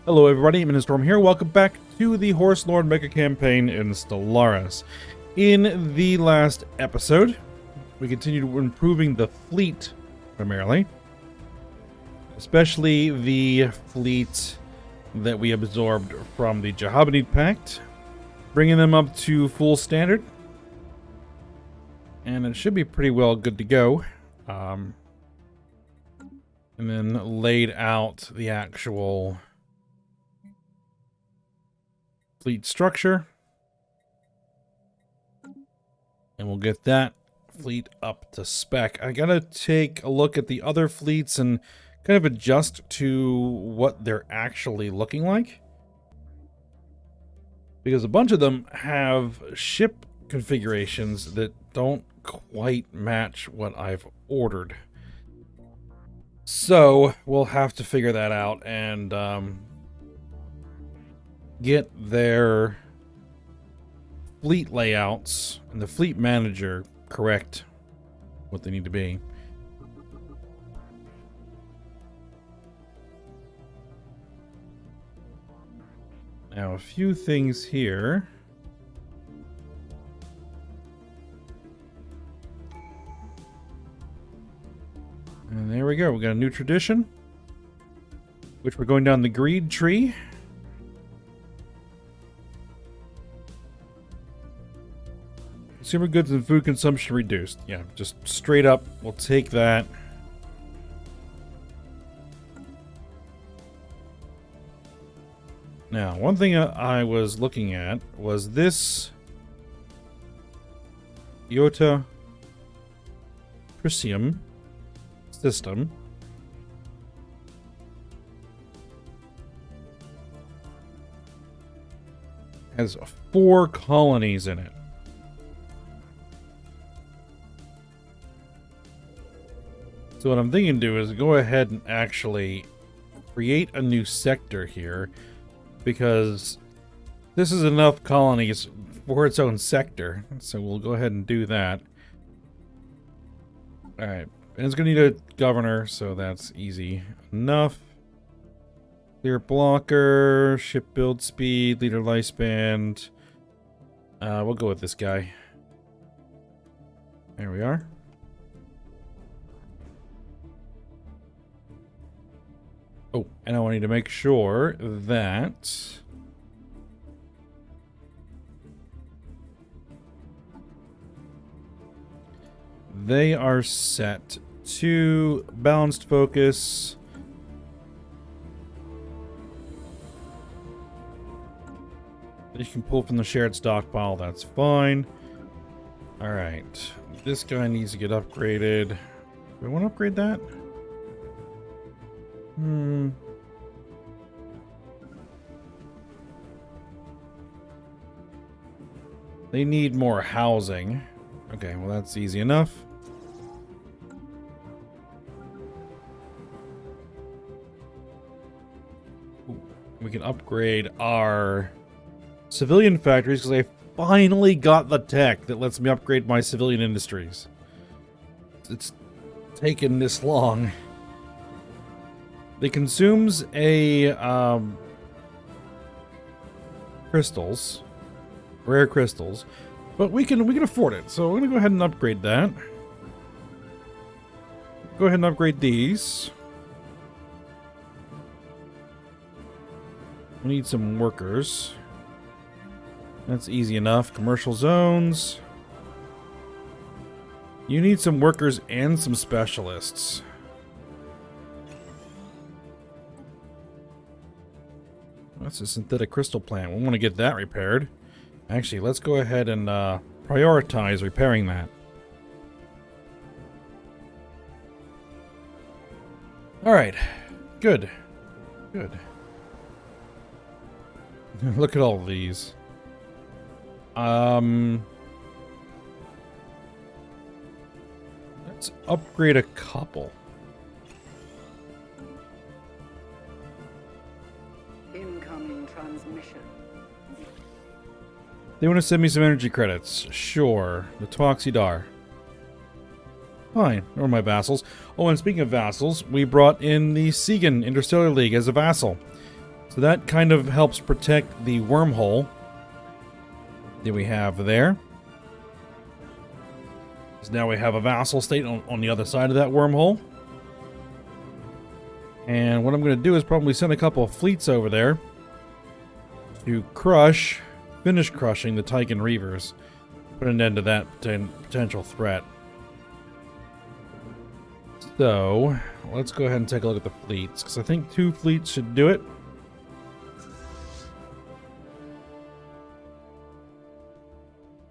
Hello everybody, Storm here. Welcome back to the Horse Lord Mecha Campaign in Stellaris. In the last episode, we continued improving the fleet, primarily. Especially the fleet that we absorbed from the Habitable Pact. Bringing them up to full standard. And it should be pretty well good to go. And then laid out the actual fleet structure, and we'll get that fleet up to spec. I gotta take a look at the other fleets and kind of adjust to what they're actually looking like, because a bunch of them have ship configurations that don't quite match what I've ordered. So we'll have to figure that out and get their fleet layouts and the fleet manager correct what they need to be. Now, a few things here. And there we go. We got a new tradition, which we're going down the greed tree. Consumer goods and food consumption reduced. Yeah, just straight up, we'll take that. Now, one thing I was looking at was this Iota Prisium system. Has 4 colonies in it. So what I'm thinking to do is go ahead and actually create a new sector here, because this is enough colonies for its own sector. So we'll go ahead and do that. Alright, and it's going to need a governor, so that's easy enough. Clear blocker, ship build speed, leader lifespan. We'll go with this guy. There we are. Oh, and I need to make sure that they are set to balanced focus. You can pull from the shared stockpile, that's fine. Alright, this guy needs to get upgraded. Do we want to upgrade that? They need more housing. Okay, well that's easy enough. Ooh, we can upgrade our civilian factories because I finally got the tech that lets me upgrade my civilian industries. It's taken this long. It consumes a crystals, rare crystals, but we can afford it. So we're gonna go ahead and upgrade that. Go ahead and upgrade these. We need some workers. That's easy enough. Commercial zones. You need some workers and some specialists. That's a synthetic crystal plant. We want to get that repaired. Actually, let's go ahead and prioritize repairing that. Alright. Good. Good. Look at all of these. Let's upgrade a couple. They want to send me some energy credits. Sure. The Toxidar. Fine. Or my vassals. Oh, and speaking of vassals, we brought in the Segan Interstellar League as a vassal. So So that kind of helps protect the wormhole that we have there. So now we have a vassal state on the other side of that wormhole. And what I'm going to do is probably send a couple of fleets over there to finish crushing the Tychon Reavers. Put an end to that potential threat. So, let's go ahead and take a look at the fleets, because I think 2 fleets should do it.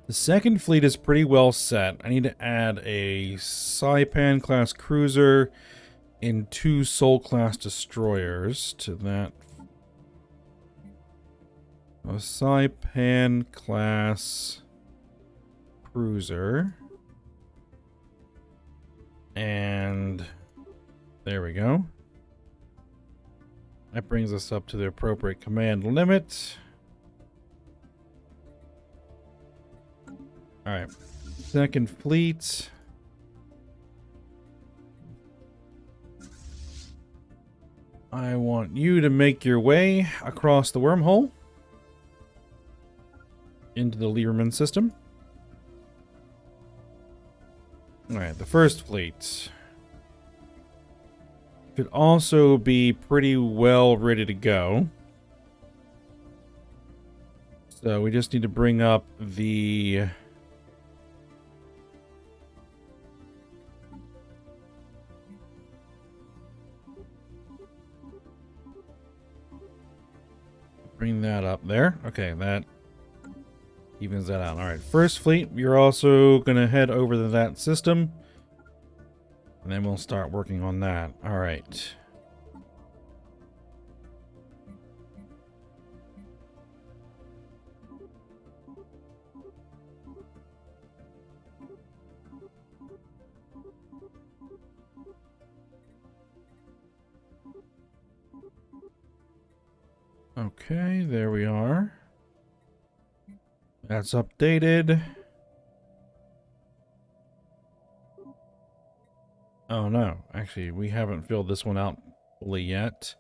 The second fleet is pretty well set. I need to add a Saipan class cruiser and 2 Sol class destroyers to that. A Saipan class cruiser. And there we go. That brings us up to the appropriate command limit. Alright. Second fleet. I want you to make your way across the wormhole into the Lieberman system. Alright, the first fleet should also be pretty well ready to go. So we just need to bring up the bring that up there. Okay, that evens that out. Alright, first fleet, you're also going to head over to that system. And then we'll start working on that. Alright. Okay, there we are. That's updated. Oh no, actually we haven't filled this one out fully yet.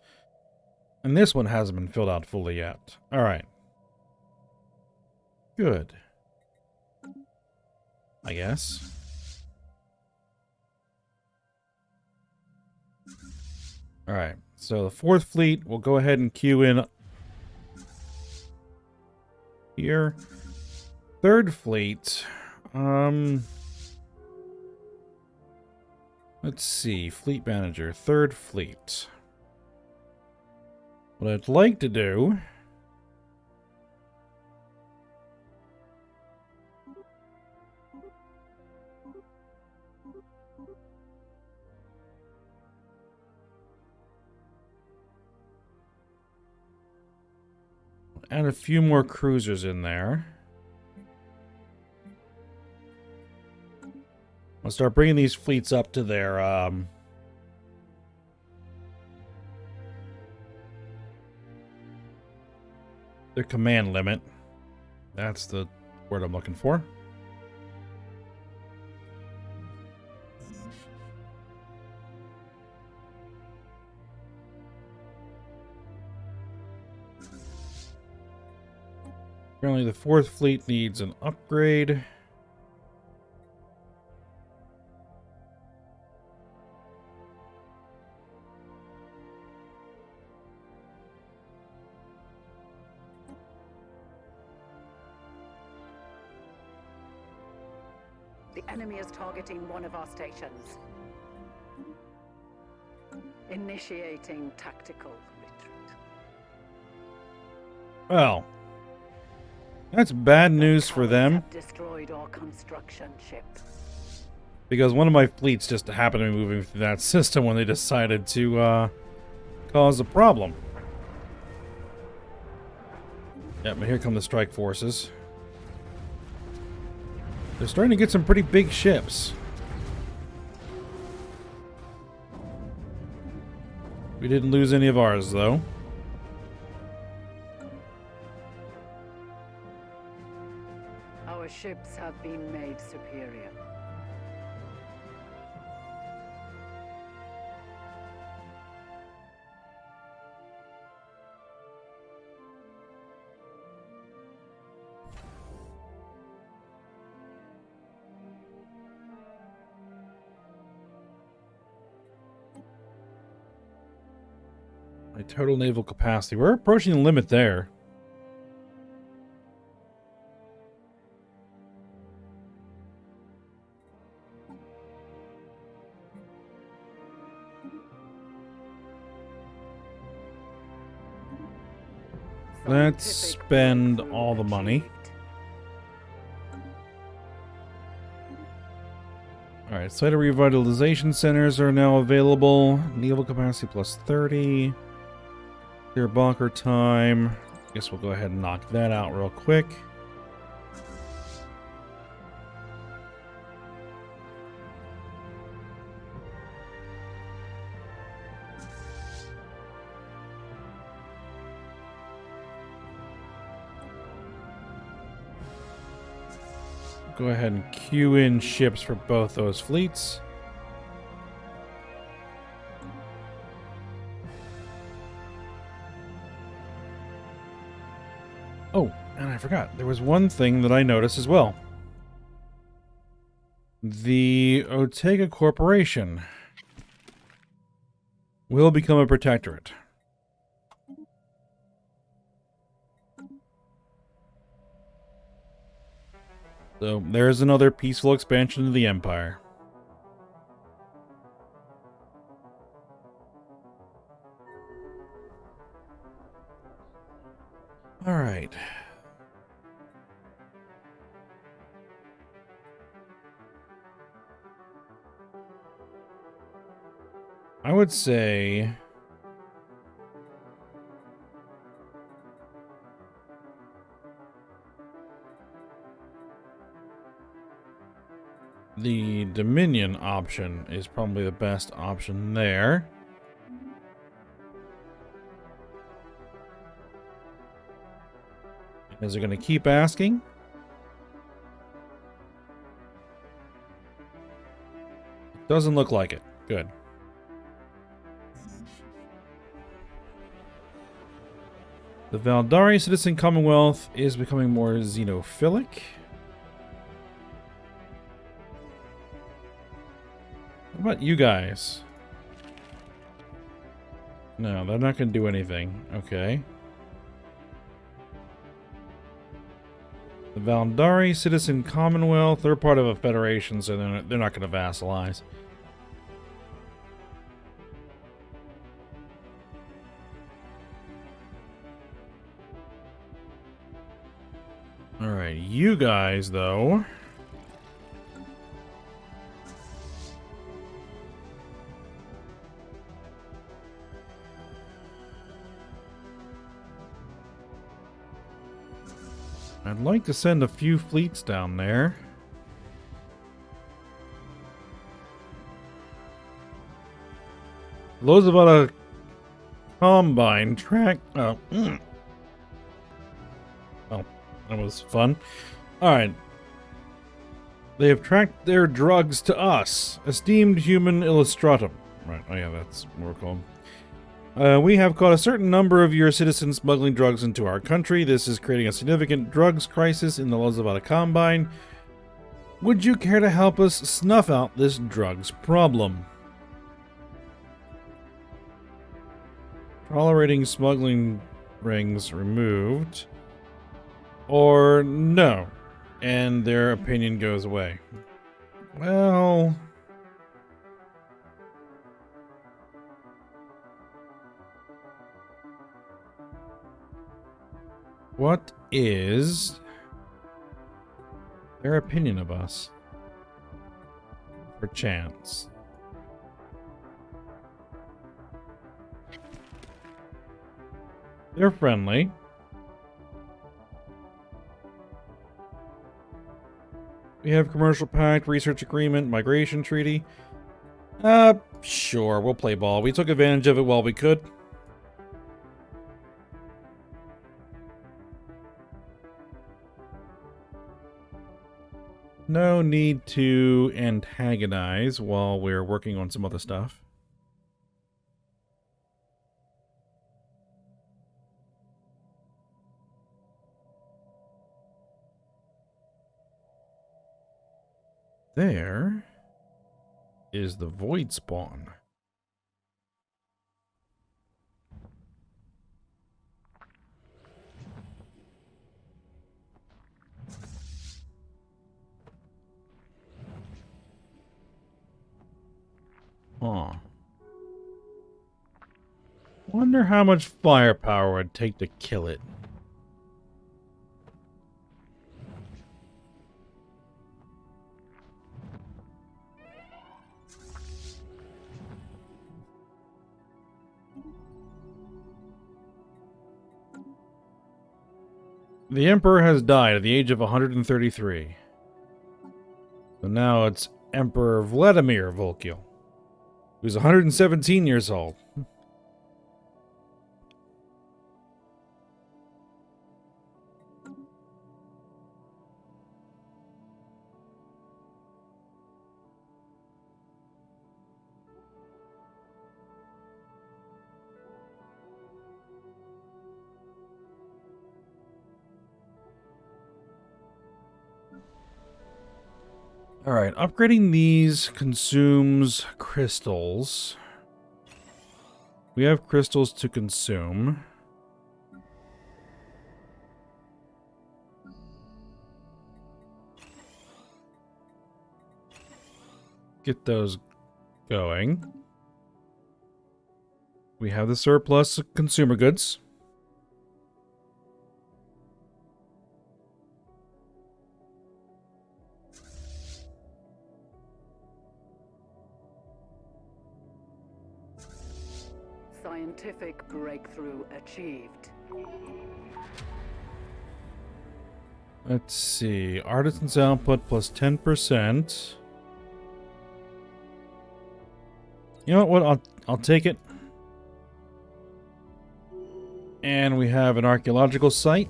And this one hasn't been filled out fully yet. Alright. Good. I guess. Alright, so the fourth fleet, we'll go ahead and queue in here. Third fleet, let's see, fleet manager, third fleet. What I'd like to do add a few more cruisers in there. I'll start bringing these fleets up to their command limit. That's the word I'm looking for. Apparently the fourth fleet needs an upgrade. The enemy is targeting one of our stations. Initiating tactical retreat. Well, that's bad news for them. Destroyed our construction ship. Because one of my fleets just happened to be moving through that system when they decided to cause a problem. Yep, but here come the strike forces. They're starting to get some pretty big ships. We didn't lose any of ours, though. Our ships have been made superior. My total naval capacity. We're approaching the limit there. Let's spend all the money. Alright, site of revitalization centers are now available. Naval capacity plus 30. Clear bunker time. Guess we'll go ahead and knock that out real quick. Go ahead and queue in ships for both those fleets. Oh, and I forgot. There was one thing that I noticed as well. The Otega Corporation will become a protectorate. So, there's another peaceful expansion of the Empire. Alright. I would say... the Dominion option is probably the best option there. Is it going to keep asking? Doesn't look like it. Good. The Valdari Citizen Commonwealth is becoming more xenophilic. What about you guys? No, they're not going to do anything. Okay. The Valdari Citizen Commonwealth, they're part of a federation, so they're not going to vassalize. Alright, you guys, though... I'd like to send a few fleets down there. Those about a combine track. Oh, well, that was fun. Alright. They have tracked their drugs to us. Esteemed human illustratum. Right, oh yeah, that's what we're called. We have caught a certain number of your citizens smuggling drugs into our country. This is creating a significant drugs crisis in the Lozavata Combine. Would you care to help us snuff out this drugs problem? Tolerating smuggling rings removed. Or no. And their opinion goes away. Well... what is their opinion of us? Perchance. They're friendly. We have commercial pact, research agreement, migration treaty. Sure, we'll play ball. We took advantage of it while we could. No need to antagonize while we're working on some other stuff. There is the Void Spawn. Huh. Wonder how much firepower it would take to kill it. The Emperor has died at the age of 133. So now it's Emperor Vladimir Volkil, who's 117 years old. Alright, upgrading these consumes crystals. We have crystals to consume. Get those going. We have the surplus of consumer goods. Scientific breakthrough achieved. Let's see. Artisan's output plus 10%. You know what? I'll take it. And we have an archaeological site.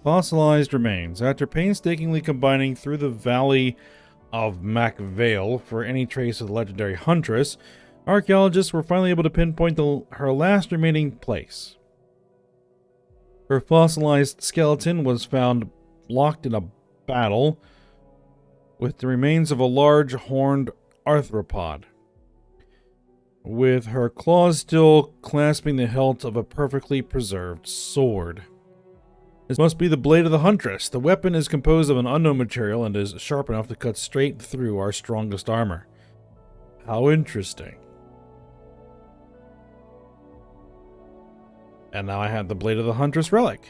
Fossilized remains. After painstakingly combining through the valley of Macvale for any trace of the legendary huntress, archaeologists were finally able to pinpoint her last remaining place. Her fossilized skeleton was found locked in a battle with the remains of a large horned arthropod, with her claws still clasping the hilt of a perfectly preserved sword. This must be the blade of the huntress. The weapon is composed of an unknown material and is sharp enough to cut straight through our strongest armor. How interesting. And now I have the blade of the huntress relic.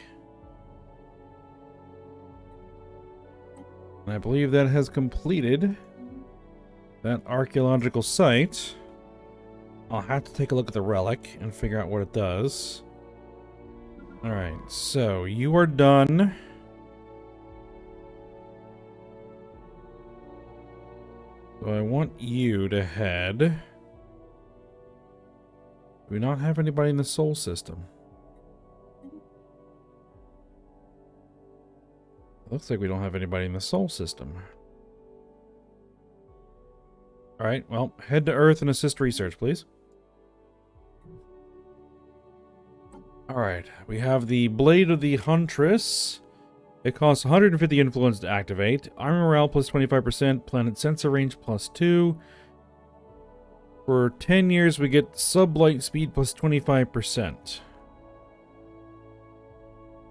And I believe that has completed that archaeological site. I'll have to take a look at the relic and figure out what it does. Alright, so you are done. So I want you to head. Do we not have anybody in the Sol system? Looks like we don't have anybody in the Sol system. Alright, well, head to Earth and assist research, please. Alright, we have the Blade of the Huntress. It costs 150 influence to activate. Armor morale plus 25%, planet sensor range plus 2. For 10 years, we get sublight speed plus 25%.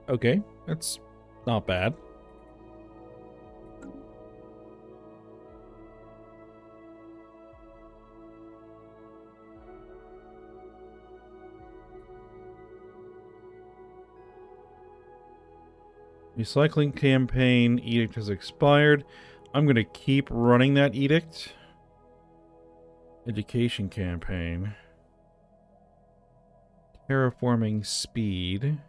Okay, that's not bad. Recycling campaign edict has expired. I'm going to keep running that edict. Education campaign. Terraforming speed.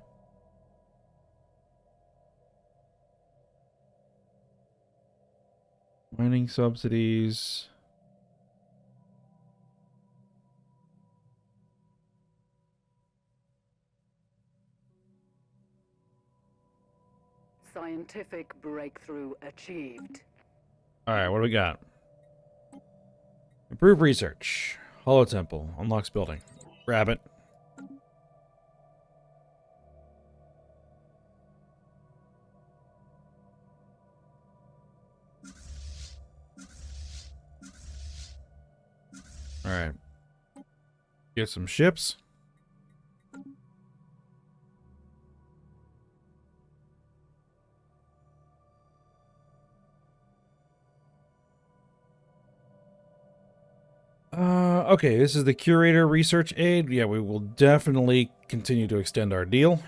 Mining subsidies. Scientific breakthrough achieved. Alright, what do we got? Improve research. Hollow Temple. Unlocks building. Grab it. Alright. Get some ships. Okay, this is the Curator Research Aid. Yeah, we will definitely continue to extend our deal.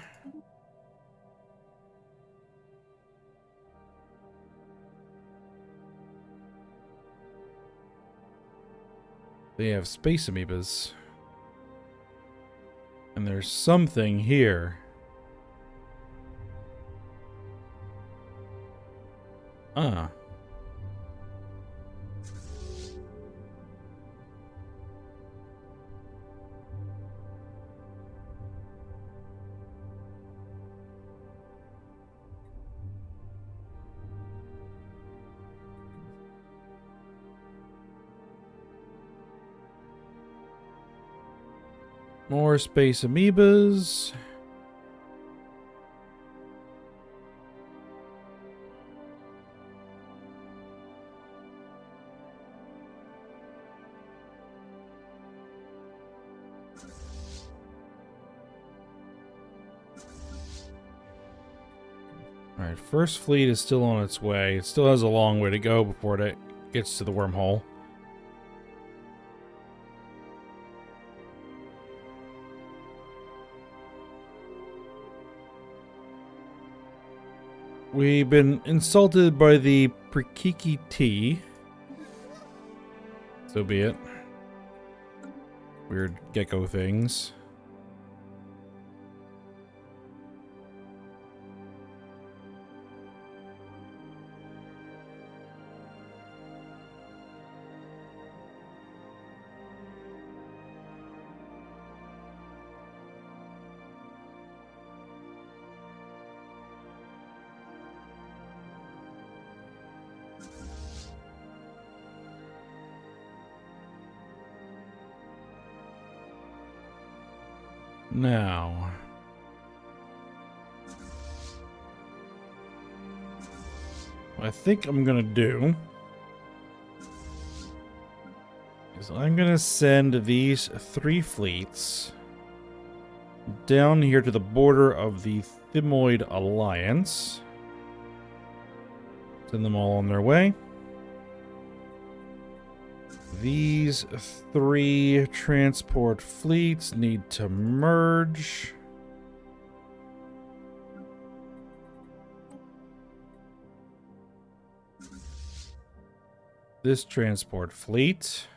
They have space amoebas. And there's something here. Ah. More space amoebas. Alright, first fleet is still on its way. It still has a long way to go before it gets to the wormhole. We've been insulted by the Prekiki T. So be it. Weird gecko things. Now, what I think I'm gonna do is I'm gonna send these 3 fleets down here to the border of the Thymoid Alliance. Send them all on their way. These 3 transport fleets need to merge. This transport fleet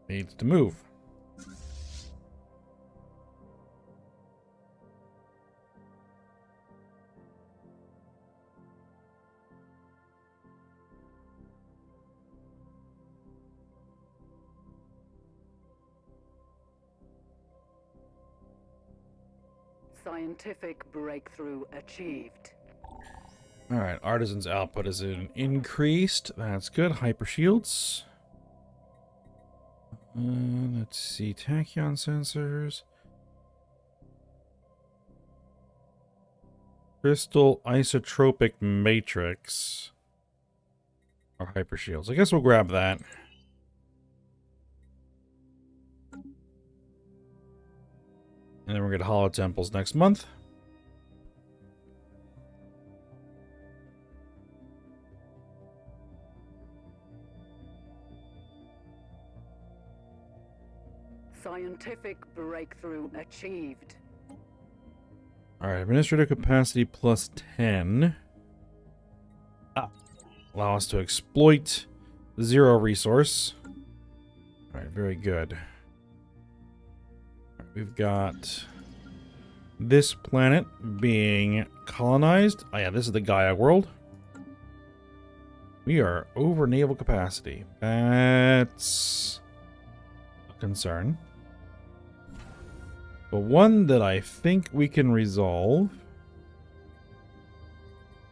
needs to move. Scientific breakthrough achieved. Alright, Artisan's output is increased. That's good. Hyper shields. Let's see. Tachyon sensors. Crystal isotropic matrix. Or hyper shields. I guess we'll grab that. And then we're going to Hollow Temples next month. Scientific breakthrough achieved. Alright, administrative capacity plus 10. Allow us to exploit 0 resource. Alright, very good. We've got this planet being colonized. Oh yeah, this is the Gaia world. We are over naval capacity. That's a concern. But one that I think we can resolve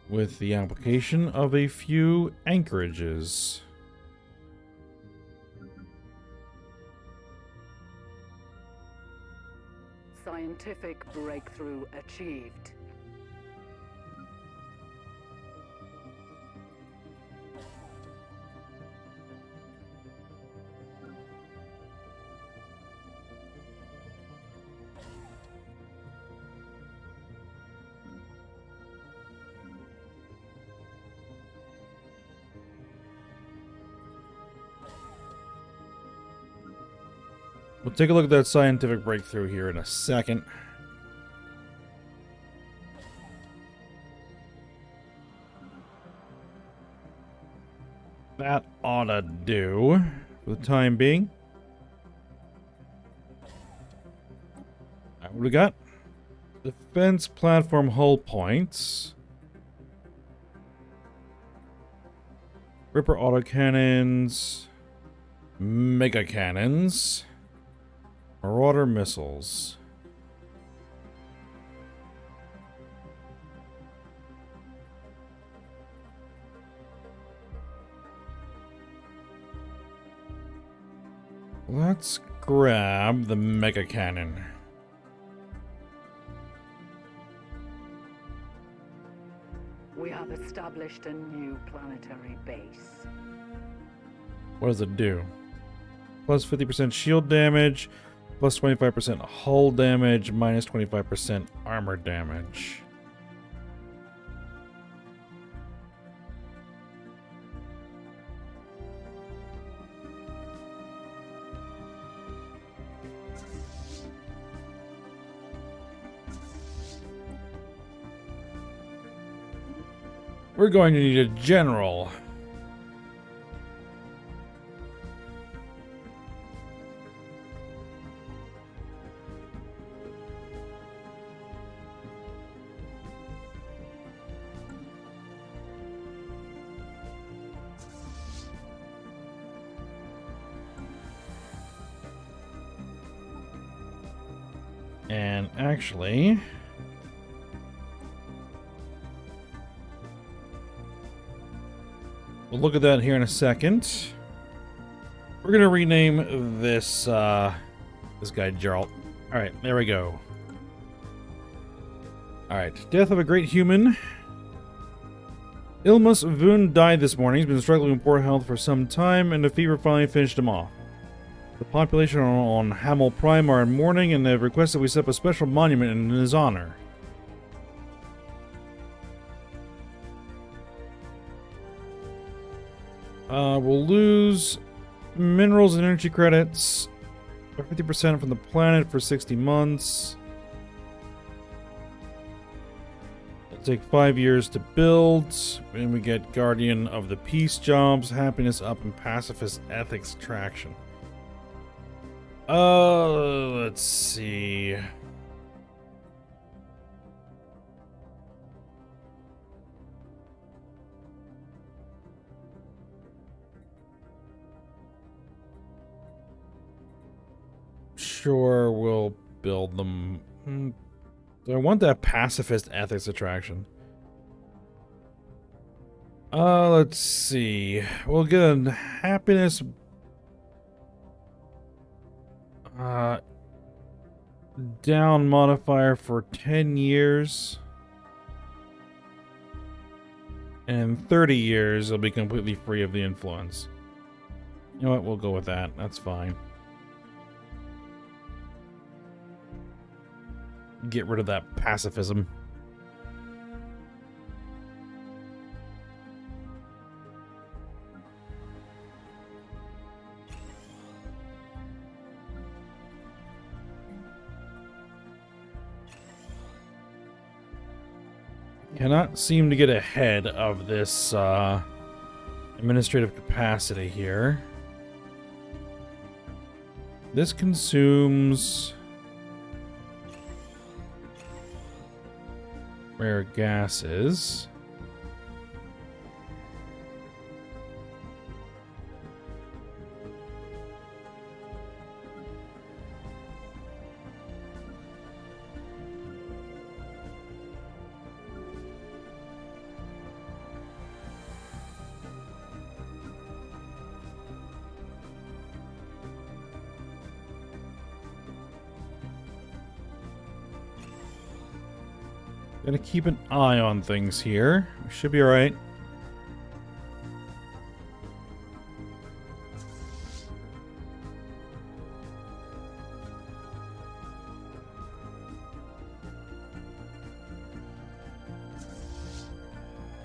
with the application of a few anchorages. Scientific breakthrough achieved. We'll take a look at that scientific breakthrough here in a second. That ought to do for the time being. What do we got? Defense platform hull points. Ripper autocannons. Mega cannons. Marauder missiles. Let's grab the mega cannon. We have established a new planetary base. What does it do? Plus 50% shield damage, plus 25% hull damage, minus 25% armor damage. We're going to need a general. And actually, we'll look at that here in a second. We're gonna rename this this guy Geralt. All right, there we go. All right, death of a great human. Ilmus Vun died this morning. He's been struggling with poor health for some time, and the fever finally finished him off. The population on Hamel Prime are in mourning, and they've requested we set up a special monument in his honor. We'll lose minerals and energy credits by 50% from the planet for 60 months. It'll take 5 years to build, and we get Guardian of the Peace jobs, happiness up, and pacifist ethics traction. Let's see. Sure, we'll build them. Do I want that pacifist ethics attraction? Let's see. We'll get a happiness down modifier for 10 years. And in 30 years, it'll be completely free of the influence. You know what? We'll go with that. That's fine. Get rid of that pacifism. Cannot seem to get ahead of this administrative capacity here. This consumes rare gases. Gonna keep an eye on things here. We should be alright.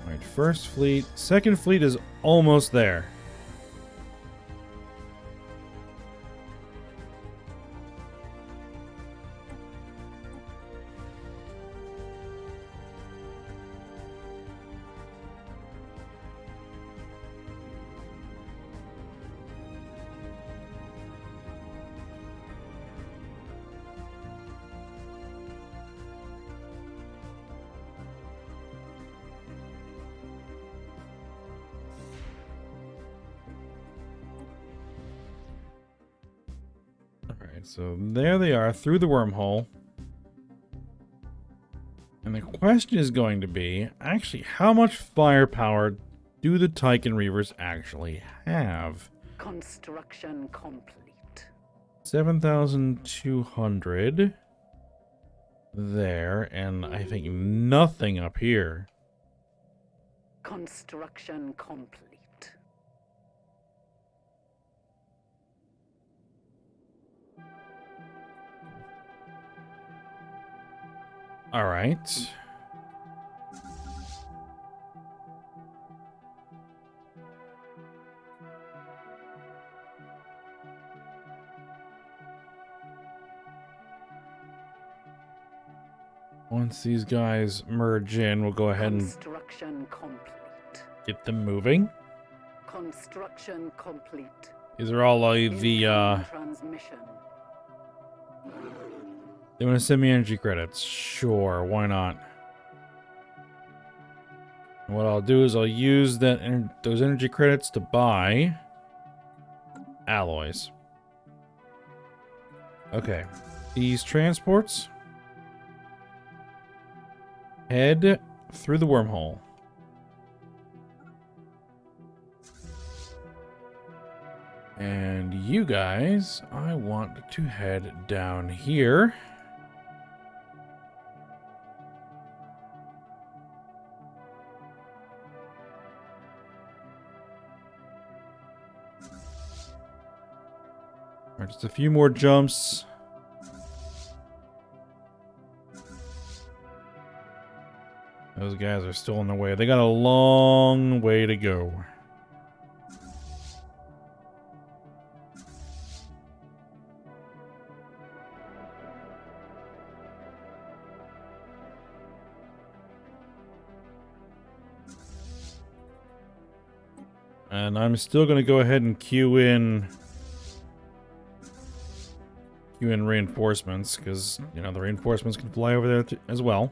Alright, first fleet. Second fleet is almost there. so there they are through the wormhole. And the question is going to be, actually, how much firepower do the Tychon Reavers actually have? Construction complete. 7,200 there, and I think nothing up here. Construction complete. All right. Once these guys merge in, we'll go ahead and Construction complete. get them moving. Construction complete. These are all the transmission. they want to send me energy credits. Sure, why not? And what I'll do is I'll use those energy credits to buy alloys. Okay, these transports head through the wormhole. And you guys, I want to head down here. All right, just a few more jumps. Those guys are still in the way. They got a long way to go. And I'm still going to go ahead and queue in reinforcements, because, you know, the reinforcements can fly over there as well.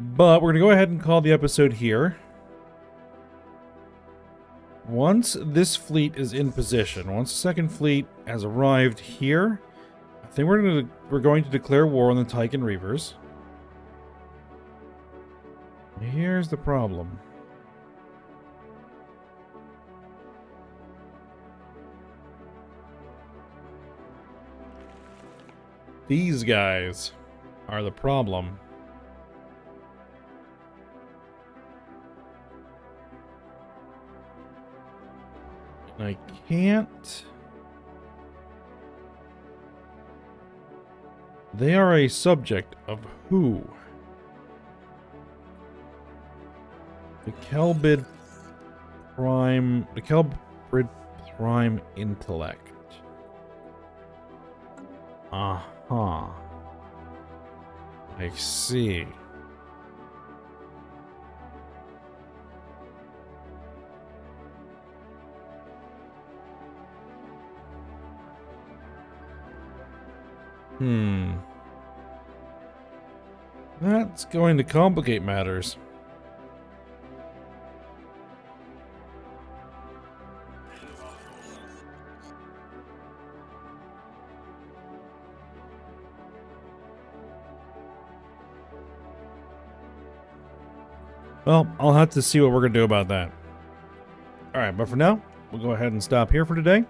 But we're going to go ahead and call the episode here. Once this fleet is in position, once the second fleet has arrived here, I think we're going to declare war on the Tychon Reavers. Here's the problem. These guys are the problem. And I can't... They are a subject of who? The Kelbid Prime Intellect. Uh-huh. I see. That's going to complicate matters. Well, I'll have to see what we're going to do about that. Alright, but for now, we'll go ahead and stop here for today.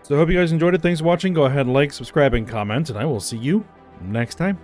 So I hope you guys enjoyed it. Thanks for watching. Go ahead and like, subscribe, and comment, and I will see you next time.